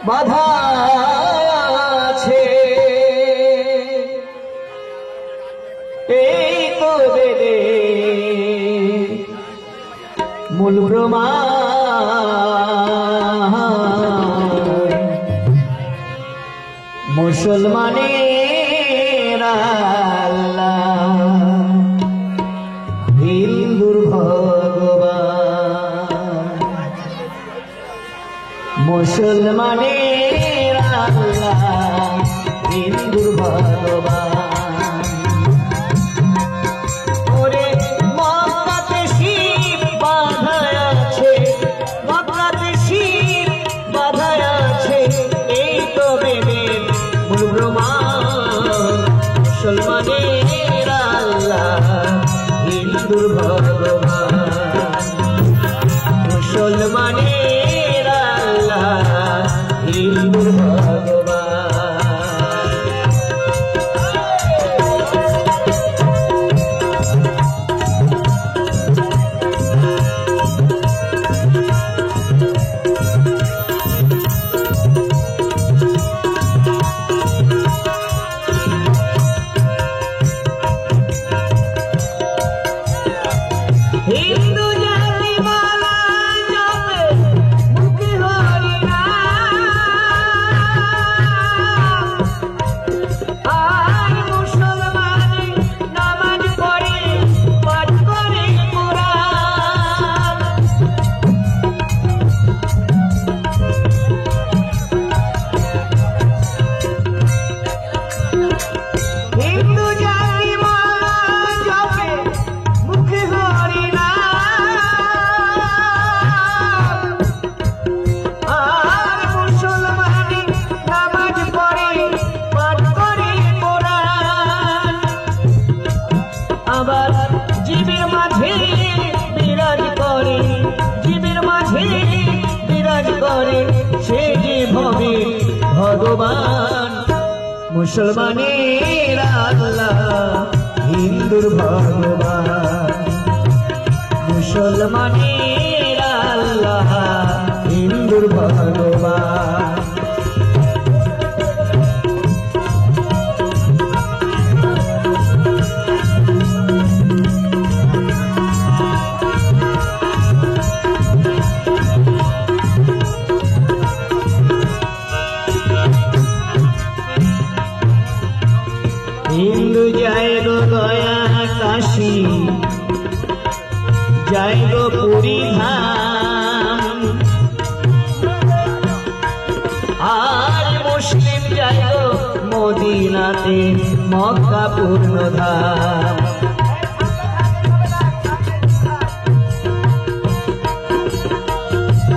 বাধা আছে এই তো বেদে মূল প্রমাণ মুসলমানের আল্লাহ হিন্দুর ভগবান মুসলমানের আল্লাহ হিন্দুর ভগবান ওরে মক্কাতে শিব বাধা আছে মক্কাতে শিব বাধা আছে এই তো বেদের মূল প্রমাণ মুসলমানের আল্লাহ হিন্দুর ভগবান মুসলমানের হিন্দুর হিন্দু জাতি মালা জপে মুখে হরি আর মুসলমান নামাজ পড়ে পাঠ করে কোরআন হিন্দু জাতি মালা জপে মুখে হরি আর মুসলমান নামাজ পড়ে পাঠ করে কোরআন আবার জীবের মাঝে বিরাজ করে জীবের মাঝে বিরাজ করে সে যে ভবে ভগবান মুসলমানের আল্লাহ হিন্দুর ভগবান মুসলমানের আল্লাহ হিন্দুর ভগবান হিন্দু যায় গো গয়া কাশী যায় গো পুরী ধাম আর মুসলিম যায় গো মদিনাতে মক্কা পূর্ণ ধাম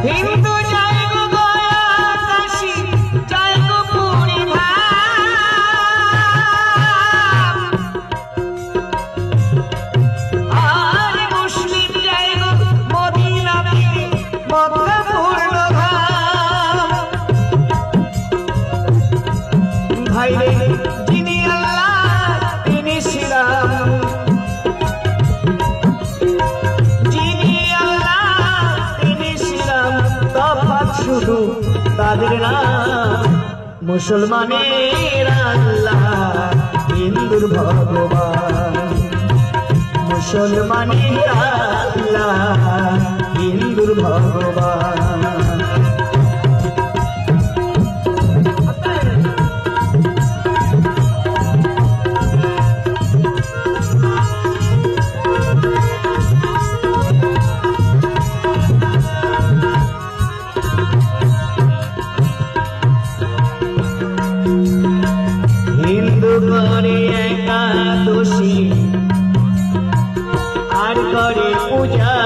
হিন্দু যায় গো গয়া কাশী যায় গো পুরী ভাইরে যিনি আল্লাহ তিনি শ্রীরাম যিনি আল্লাহ তিনি শ্রীরাম তফাৎ শুধু তাদের নাম মুসলমানের আল্লাহ হিন্দুর ভগবান মুসলমানের আল্লাহ হিন্দুর ভগবান হিন্দু করে একাদশী আর করে পূজা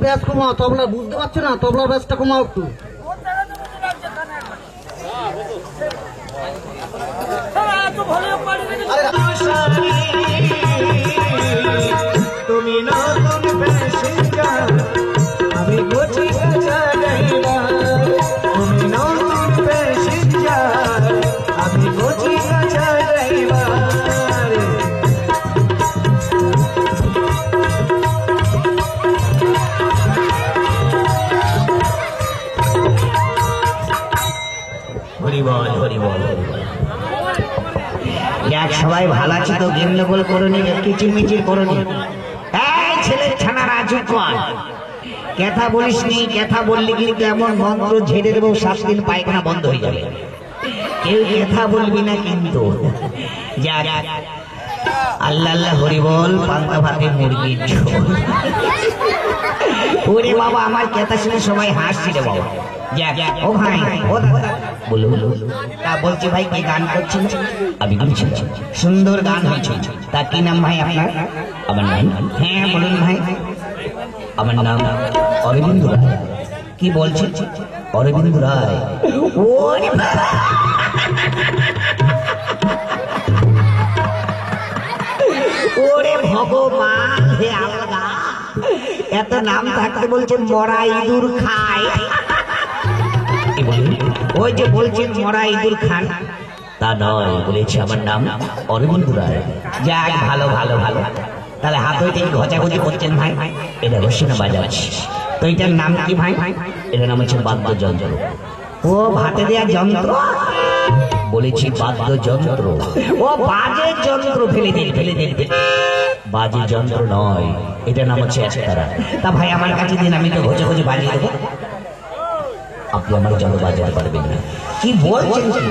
ব্যাস কমাও, তবলা বুঝতে পারছো না, তবলার ব্যাসটা কমাও একটু। তুমি নতুন প্যাসেঞ্জার, আমি বুঝি কাঁচা ড্রাইভার। তুমি নতুন প্যাসেঞ্জার, আমি বুঝি কাঁচা ড্রাইভার। হরিবল হরিবল। যাক সবাই ভালো আছে তো? গেন্ডগোল করনি, কিচিরমিচির করনি। এই ছেলে ছানারা চুপ কর, কথা বলিস নি। কথা বললি কিন্তু এমন মন্ত্র ঝেড়ে দেবো 7 দিন পায়খানা বন্ধ হয়ে যাবে। কেউ কথা বলবি না কিন্তু। যাক আল্লাহ আল্লাহ হরিবল। পান্তা ভাতে মুরগির ঝোল। ওরে বাবা, আমার কথা শুনে সবাই হাসছি রে বাবা। ও ভাই, ও দাদা, বলো বলো। তা বলছি ভাই, কি গান করছেন? আমি বলছি সুন্দর গান হয়েছে। তা কি নাম ভাই আপনার? আমার নাম? হ্যাঁ বলুন ভাই। আমার নাম অরবিন্দ রায়। কি বলছেন? অরবিন্দ রায়। ওরে বাবা, ওরে ভগবান, হে আল্লাহ, এত নাম থাকতে বলছেন মরা ইঁদুর খায়। ওই যে বলছেন মরা ইঁদুর খান, তা নয়, বলেছি আমার নাম অরবিন্দ রায়। যাক ভালো ভালো ভালো। তাহলে হাত হইতে ঘচাঘচি করছেন ভাই? এটা রসিনা বাজাচ্ছি। তো এটার নাম কি ভাই? এটার নাম হচ্ছে বাদ্যযন্ত্র। ও ভাতে দেয়া যন্ত্র? বলেছি বাদ্যযন্ত্র। ও বাজে যন্ত্র। ফেলে দিন ফেলে দিন। বাজে যন্ত্র নয়, এটার নাম হচ্ছে একতারা। তা ভাই আমার কাছে দিন, আমি তো ঘচে ঘচে বাজিয়ে দেবো। আপনি আমার যন্ত্র বাজাতে পারবেন না। কি বলছেন?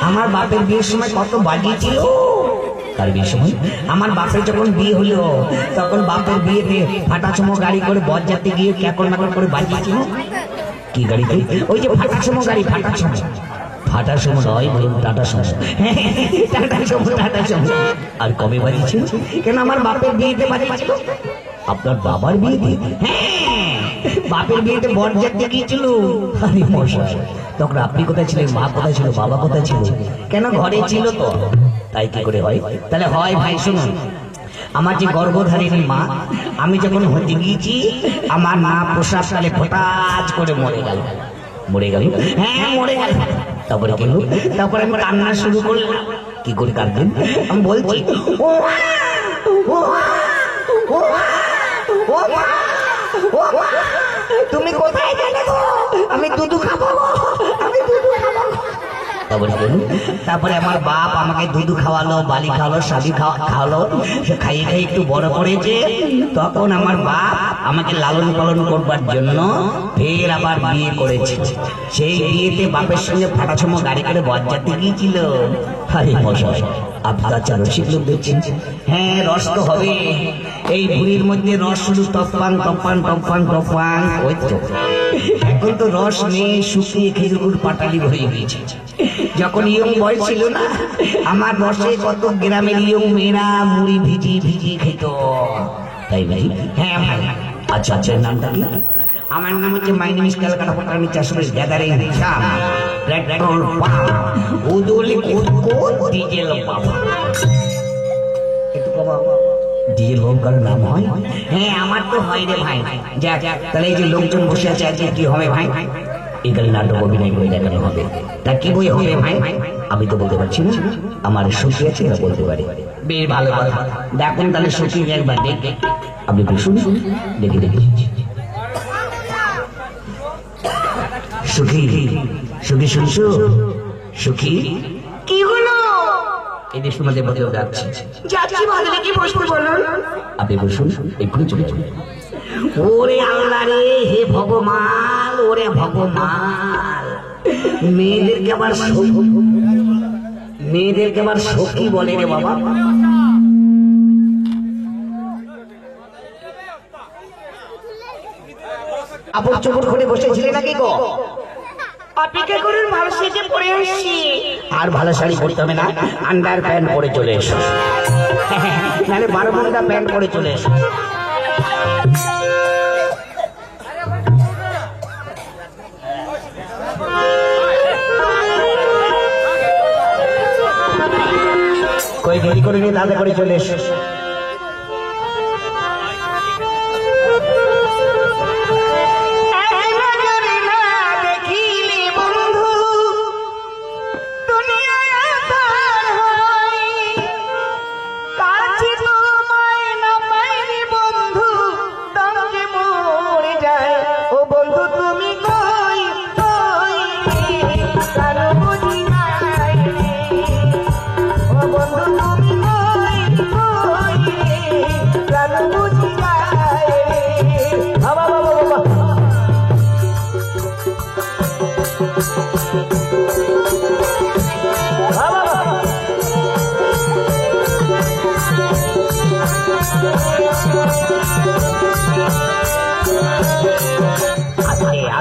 আমার বাপের বিয়ের সময় কত বাজিয়েছিল। তার বিয়ের সময় আমার বাপের যখন বিয়ে হলো, তখন বাপের বিয়েতে ফাটাসমো গাড়ি করে বরযাত্রী গিয়ে ক্যাকর ম্যাকর করে বাজিয়েছিল। কি গাড়িতে? ওই যে ফাটাসমো গাড়ি। ফাটাসমো, ফাটাসমো নয়, বলুন টাটাসমো। টাটাসমো, টাটাসমো। আর কবে বাজিয়েছিল? কেন আমার বাপের বিয়েতে বাজিয়েছিল। আপনার বাবার বিয়েতে? হ্যাঁ, বাপের বিয়েতে বরযাত্রী গিয়েছিল। আরে মশাই, তখন আপনি কোথায় ছিলেন? মা কোথায় ছিল? বাবা কোথায় ছিল? কেন ঘরে ছিল তো। তাই কি করে হয়? তাহলে হয় ভাই শুনুন, আমার যে গর্ভধারিণী মা, আমি যখন হতে গিয়েছি, আমার মা প্রসাবকালে ফটাজ করে মরে গেল। মরে গেল? হ্যাঁ মরে গেল। তারপরে কি হলো? তারপরে আমি কান্না শুরু করলাম। কি করে কাঁদবেন? আমি বলছি, ও ও ও ও মা, ও মা, তুমি কোথায় গেলে গো? আমি দুধ খাবো, আমি দুধ খাবো। তারপরে আমার বাপ আমাকে দুধ খাওয়ালো, বালি খাওয়ালো, শালি খাওয়ালো। সে খাইয়ে খাইয়ে একটু বড় করেছে। তখন আমার বাপ আমাকে লালন পালন করবার জন্য ফের আবার বিয়ে করেছে। সেই বিয়েতে বাপের সঙ্গে ফাটাসমো গাড়ি করে বরযাত্রী গিয়েছিল। আরে মশাই, আপনার রসিক লোক দেখছেন। হ্যাঁ রস তো হবে। এই ভুঁড়ির মধ্যে রস শুধু টপাং টপাং টপাং টপাং। ওই তো এখন তো রস নেই, শুকিয়ে খেজুর পাটালি হয়ে গিয়েছে। যখন ইয়ং বয়স ছিল না, আমার রসে কত গ্রামের ইয়ং মেয়েরা মুড়ি ভিজিয়ে ভিজিয়ে খেত। তাই ভাই? হ্যাঁ ভাই। আচ্ছা আচ্ছা, নামটা কি? আমার নাম হচ্ছে মাই নেম ইজ ক্যালকাটা পটানি চাষবাস গ্যাদারিং জাম পেট্রোল পাম্প উদুলি কুদকুদ ডিজেল পাম্প। একটু বাবা, ডিজেল পাম্পের নাম হয়? হ্যাঁ আমার তো হয় রে ভাই। যাক যাক, তাহলে এই যে লোকজন বসে আছে আজকে কি হবে ভাই? এখানে নাটক অভিনয় করে দেখানো হবে। তা কি বই হবে ভাই? আমি তো বলতে পারছি না, আমার সখী আছে না বলতে পারি। বেশ ভালো কথা, দেখুন তাহলে সখী একবার দেখে আপনি বসুন, দেখে দেখে। সুখী, সুখী শুনছো? সুখী কি হলো? এই দেশ তোমাদের বদলে যাচ্ছে। যাচ্ছি বদলে কি বসবো বলুন? আপনি বসুন, এক্ষুনি চলে চলে। ওরে আল্লাহ রে, হে ভগবান, ওরে ভগবান, মেয়েদেরকে আবার সখী বলে রে বাবা। আপন চোখর করে বসেছিলে নাকি গো? অপেক্ষা করুন, ভালো সেজে পরে আসছি। আর ভালো শাড়ি পরতে হবে না, আন্ডার প্যান্ট পরে চলে এসো, নাহলে 12 ঘন্টা প্যান্ট পরে চলে এসো। করে নিয়ে তাড়াতাড়ি করে চলে এসো।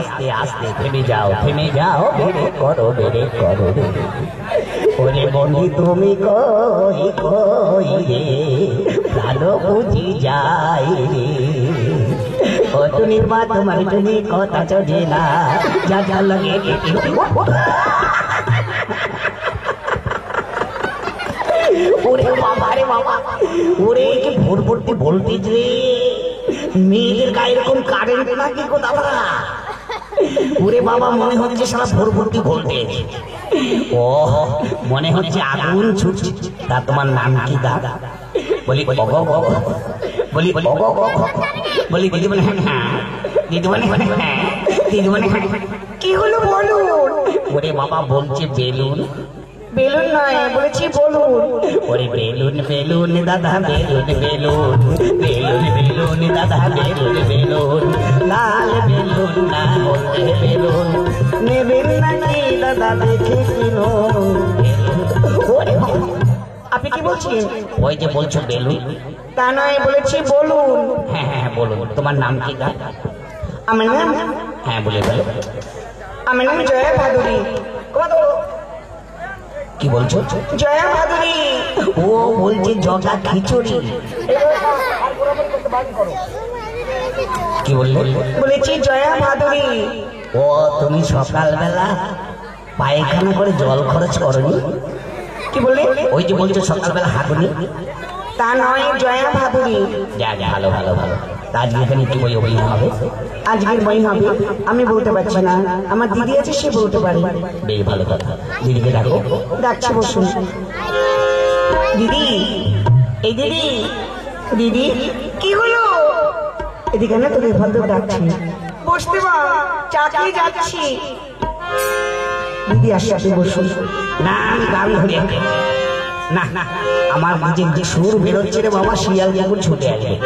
আস্তে আস্তে থেমে যাও, থেমে যাও, বেড়ে করো, বেড়ে করো। ওরে বন্ধু তুমি কই কই রে, প্রাণ বুঝি যাই রে। ও তুমি মা তোমার তুমি কথা চলে না, যা যা লাগে ওরে বাবা রে বাবা, ওরে কি ভোর ভর্তি ভোল্টেজ রে। মেয়েদের গায়ে এরকম কারেন্ট নাকি গো দাদা? ওরে বাবা, মনে হচ্ছে সারা ভোর ভর্তি ভোল্টেজ। ও মনে হচ্ছে আগুন ছুটছে। তা তোমার নাম কি দাদা? বলি বলি বলি দিদি বলে হ্যাঁ, দিদি বলে হ্যাঁ, দিদি বলে হ্যাঁ। কি হলো বলুন? ওরে বাবা বলছে বেলুন। বেলুন নয়, বলেছি বলুন। ওরে বেলুন বেলুন দাদা, বেলুন বেলুন, বেলুন বেলুন দাদা, বেলুন বেলুন, লাল বেলুন না বলতে বেলুন, নেবেন নাকি দাদা দেখে কিনুন। ওরে আপনি কি বলছেন? ওই যে বলছো বেলুন। তা নয়, বলেছি বলুন। হ্যাঁ হ্যাঁ বলুন। তোমার নাম কি দাদা? আমার নাম? হ্যাঁ বলে বলো। আমার নাম জয়া ভাদুরী। কি বলছো? জয়া ভাদুরী। ও বলছে জগা খিচুড়ি। কি বললে? বলেছি জয়া ভাদুরী। ও তুমি সকালবেলা পায়খানা করে জল খরচ করনি? কি বললে? ওই যে বলছো সকালবেলা হাঁটুনি। তা নয়, জয়া ভাদুরী। যা যা, ভালো ভালো ভালো। আজকে এখানে কি বই অভিনয় হবে? আজকের বই হবে আমি বলতে পারছি না, আমার দিদি আছে, সে বলতে পারে। বেশ ভালো কথা, দিদিকে ডাকো। ডাকছি, বসুন। দিদি, এই দিদি, দিদি কি হলো? এদিকে না তোকে ভদ্র ডাকছি। বসতে বা, চাকরি যাচ্ছি। দিদি আসে, আপনি বসুন। না আমি গান ধরে না না, আমার নিজের যে সুর বেরোচ্ছে রে বাবা, শিয়াল যেমন ছুটে আসবে।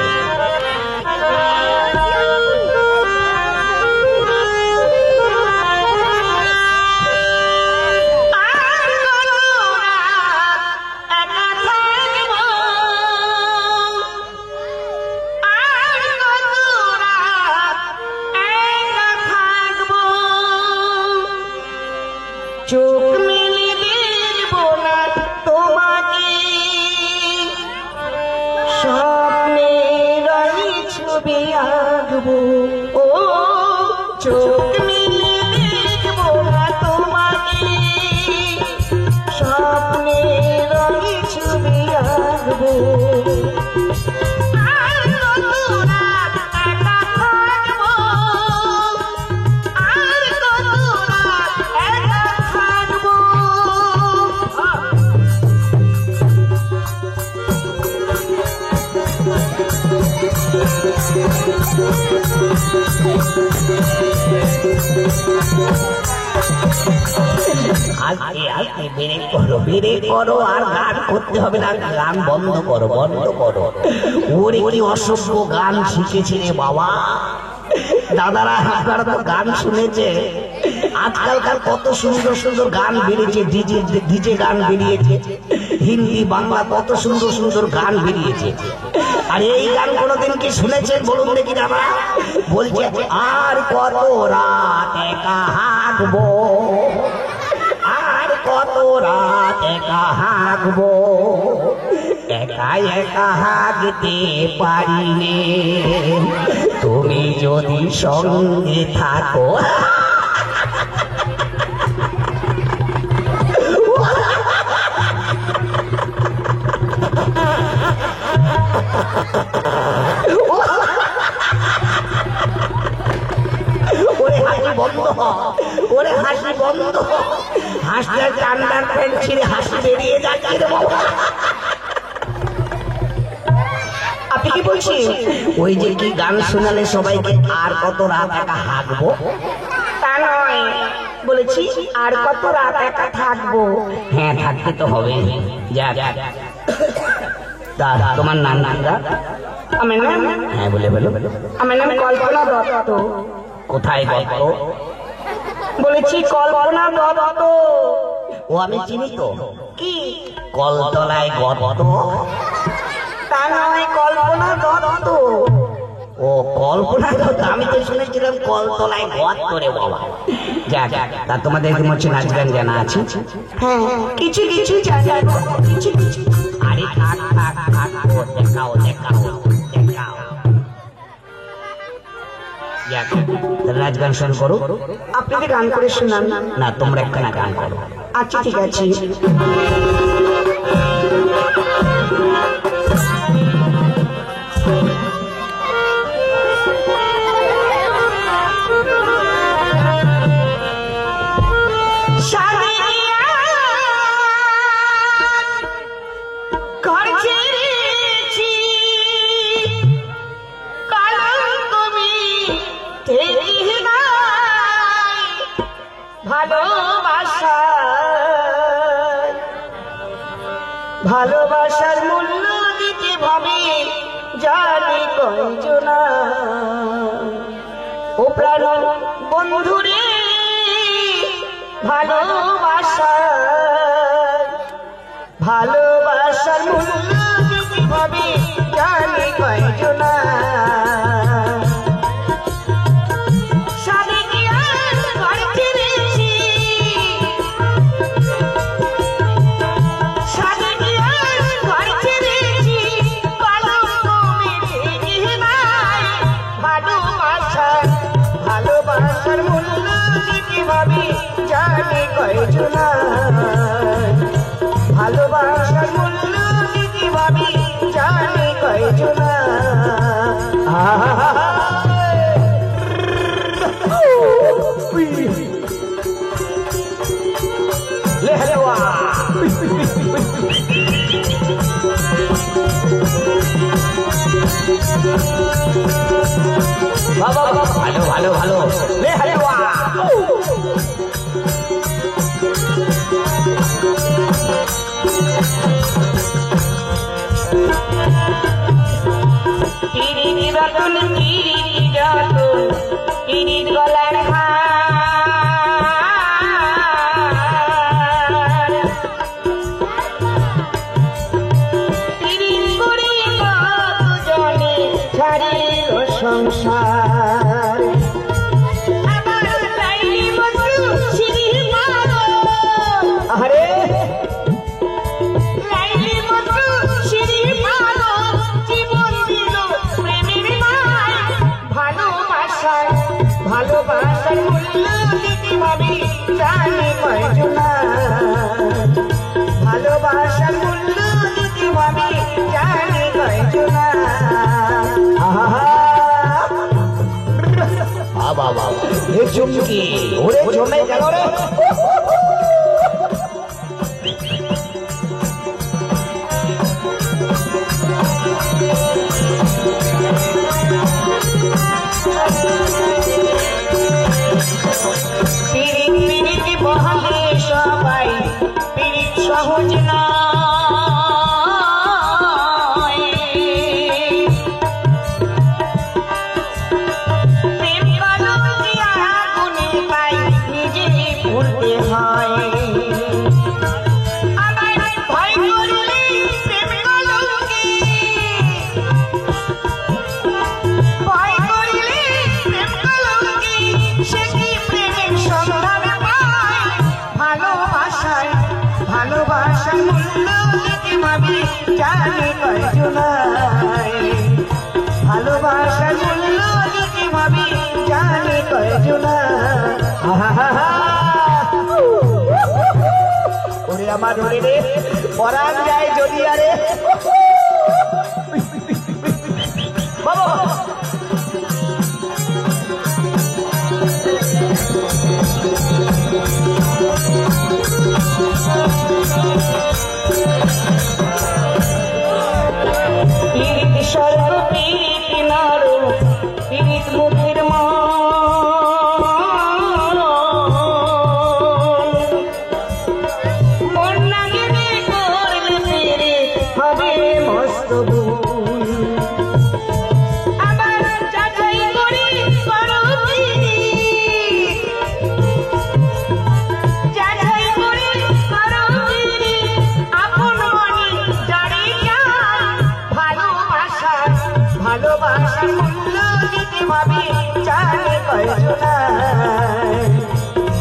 চোখ মেলে দেখবো না তোমাকে, স্বপ্নের ছবি আঁকবো। ও চোখ মেলে দেখবো না তোমাকে, স্বপ্নের ছবি আঁকবো। আজকে আজকে বেড়ে করো, বেড়ে করো, আর গান করতে হবে না, গান বন্ধ করো, বন্ধ করো। ওরে কি অসভ্য গান শিখেছে রে বাবা। দাদারা আপনারা তো গান শুনেছে, আজকালকার কত সুন্দর সুন্দর গান বেরিয়েছে, ডিজে ডিজে গান বেরিয়েছে, হিন্দি বাংলা কত সুন্দর সুন্দর গান বেরিয়েছে। আর এই গান কোনোদিন কি শুনেছেন বলুন দেখি দাদা? বলছে আর কত রাত একা হাঁকবো, আর কত রাত একা হাঁকবো, একা একা হাঁকতে পারি নে, তুমি যদি সঙ্গে থাকো। ওরে হাসি বন্ধ হ, ওরে হাসি বন্ধ হ। হাসলে ঠান্ডার প্যান্ট ছিঁড়ে হাসি বেরিয়ে যাচ্ছে রে বাবা। আপনি কি বলছেন? ওই যে কি গান শোনালে সবাইকে আর কত রাত একা হাঁকবো, তা নয়, বলেছি আর কত রাত একা থাকবো। হ্যাঁ থাকতে তো হবে। যা তা তোমার নাম নামটা? আমার নাম, হ্যাঁ বলে বলো। আমার নাম কল্পনা দত্ত। কোথায় দত্ত? বলেছি কল্পনা দত্ত। ও আমি চিনি তো। কি? কলতলায় গত। তা নয়, কল্পনা দত্ত। ও কল্পনা দত্ত, আমি তো শুনেছিলাম কলতলায় গত করে বাবা। যাক, তা তোমাদের কি হচ্ছে নাচ গান জানা আছে? হ্যাঁ কিছু কিছু জানি। কিছু কিছু। আরে থাক থাক থাক, দেখাও দেখাও দেখাও। যাক, নাচ গান শুরু করো। আপনাদের গান করে শোনান। না তোমরা একখানা গান করো। আচ্ছা ঠিক আছে। ভালোবাসার মূল্য দিতে ভাবে জানি কঞ্জনা, ও প্রাণ বন্ধুরে ভালোবাসার মূল্য দিতে ভাবে জানি কঞ্জনা। ভালোবাসার মূল্য দিতে ভাবি জানি কয়জনা। ভালো ভালো ভালো লে হালেওয়া। পিরিতি রতন পিরিতি রতন পিরিত গলার হার, পিরিত করে কতজনে ছাড়িল সংসার। আরে ভালোবাসার মূল্য দিতে ভাবি জানি কয়জনা, ভালোবাসার মূল্য দিতে ভাবি জানি কয়জনা। বাবা এ চুমকি ওরে জমে গেল রে। পিরিত পিরিত বহালে সবাই পিরিত সহজ নয়, প্রেম কলঙ্কি আগুনে পাই নিজে ভুলতে হয়। আমার ভয় করলে প্রেম কলঙ্কি, ভয় করলে প্রেম কলঙ্কি, সে কি প্রেমের সন্ধান পায়? ভালোবাসার মূল্য দিতে ভাবি জানি কয়জনা, ভালোবাসার মূল্য দিতে ভাবি জানি কয়জনা। ওরে আমার ওরে রে পরাণ যায় যদি আরে। কয়জনায়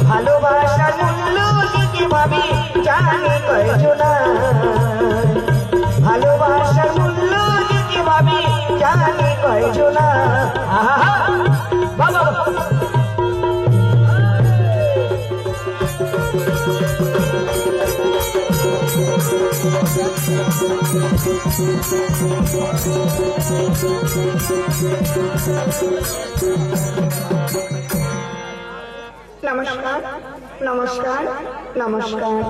ভালোবাসার মূল্য দিতে ভাবি জানে কয়জনায় ভালোবাসার মূল্য দিতে ভাবি জানে কয়জনা আহা বাবা নমস্কার নমস্কার নমস্কার